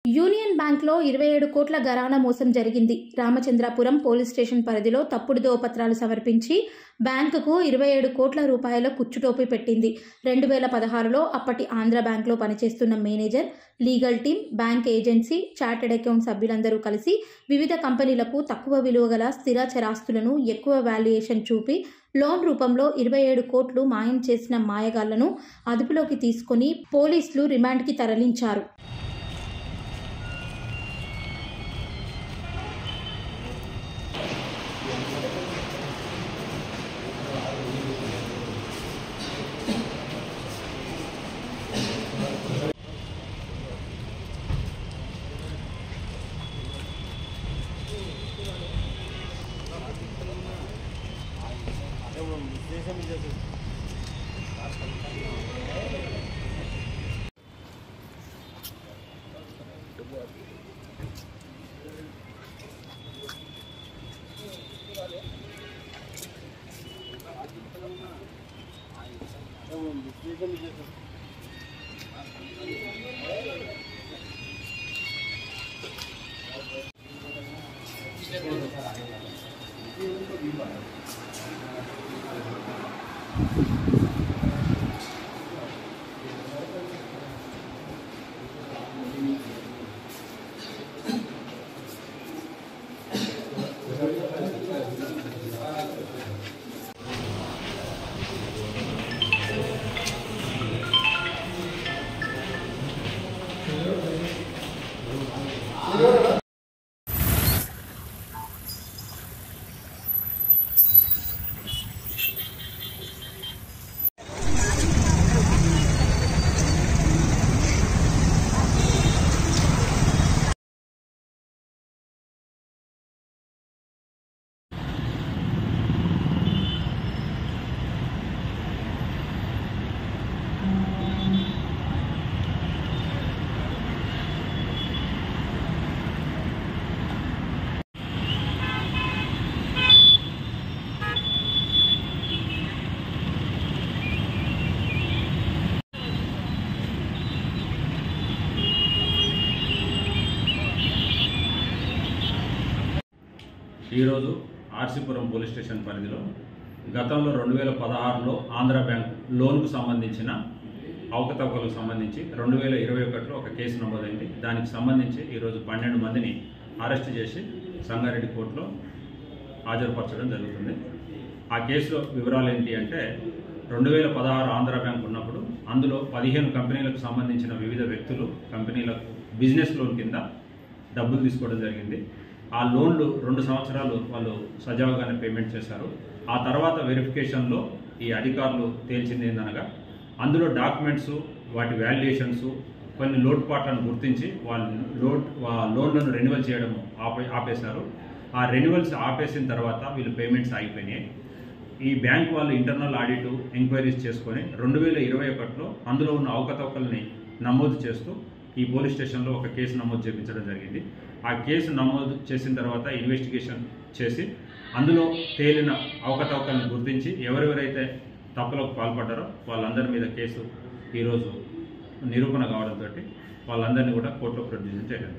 Union బ్యాంక్లో 27 కోట్ల గరానా మోసం జరిగింది. రామచంద్రాపురం పోలీస్ స్టేషన్ పరిధిలో తప్పుడు ధ్రువపత్రాలు సమర్పించి బ్యాంకుకు 27 కోట్ల రూపాయల కుచ్చుటోపీ పెట్టింది. 2016లో అప్పటి ఆంధ్ర బ్యాంక్లో పనిచేస్తున్న manager, legal team, bank agency, chartered account సభ్యులందరూ కలిసి వివిధ కంపెనీలకు తక్కువ విలువ గల స్థిర చరాస్తులను ఎక్కువ వాల్యుయేషన్ చూపి లోన్ రూపంలో 27 కోట్లు మాయం చేసిన మాయగాళ్లను అదుపులోకి తీసుకుని పోలీసులు రిమాండ్కి తరలించారు. ఈరోజు ఆర్సీపురం పోలీస్ స్టేషన్ పరిధిలో గతంలో 2016లో ఆంధ్ర బ్యాంక్ లోన్కు సంబంధించిన అవకతవకలకు సంబంధించి 2021లో ఒక కేసు నమోదైంది. దానికి సంబంధించి ఈరోజు 12 మందిని అరెస్ట్ చేసి సంగారెడ్డి కోర్టులో హాజరుపరచడం జరుగుతుంది. ఆ కేసులో వివరాలు ఏంటి అంటే 2016 ఆంధ్ర బ్యాంక్ ఉన్నప్పుడు అందులో 15 కంపెనీలకు సంబంధించిన వివిధ వ్యక్తులు కంపెనీలకు బిజినెస్ లోన్ కింద డబ్బులు తీసుకోవడం జరిగింది. ఆ లోన్లు 2 సంవత్సరాలు వాళ్ళు సజావుగానే పేమెంట్ చేశారు. ఆ తర్వాత వెరిఫికేషన్లో ఈ అధికారులు తేల్చింది ఏందనగా అందులో డాక్యుమెంట్స్, వాటి వాల్యుయేషన్స్, కొన్ని లోటుపాట్లను గుర్తించి లోన్లను రెన్యువల్ చేయడం ఆపేశారు. ఆ రెన్యువల్స్ ఆపేసిన తర్వాత వీళ్ళు పేమెంట్స్ ఆగిపోయినాయి. ఈ బ్యాంక్ వాళ్ళు ఇంటర్నల్ ఆడిట్ ఎంక్వైరీస్ చేసుకొని 2021లో అందులో ఉన్న అవకతవకల్ని నమోదు చేస్తూ ఈ పోలీస్ స్టేషన్లో ఒక కేసు నమోదు చేయించడం జరిగింది. ఆ కేసు నమోదు చేసిన తర్వాత ఇన్వెస్టిగేషన్ చేసి అందులో తేలిన అవకతవకల్ని గుర్తించి ఎవరెవరైతే తప్పులకు పాల్పడ్డారో వాళ్ళందరి మీద కేసు ఈరోజు నిరూపణ కావడంతో వాళ్ళందరినీ కూడా కోర్టులో ప్రొడ్యూస్ చేయడం.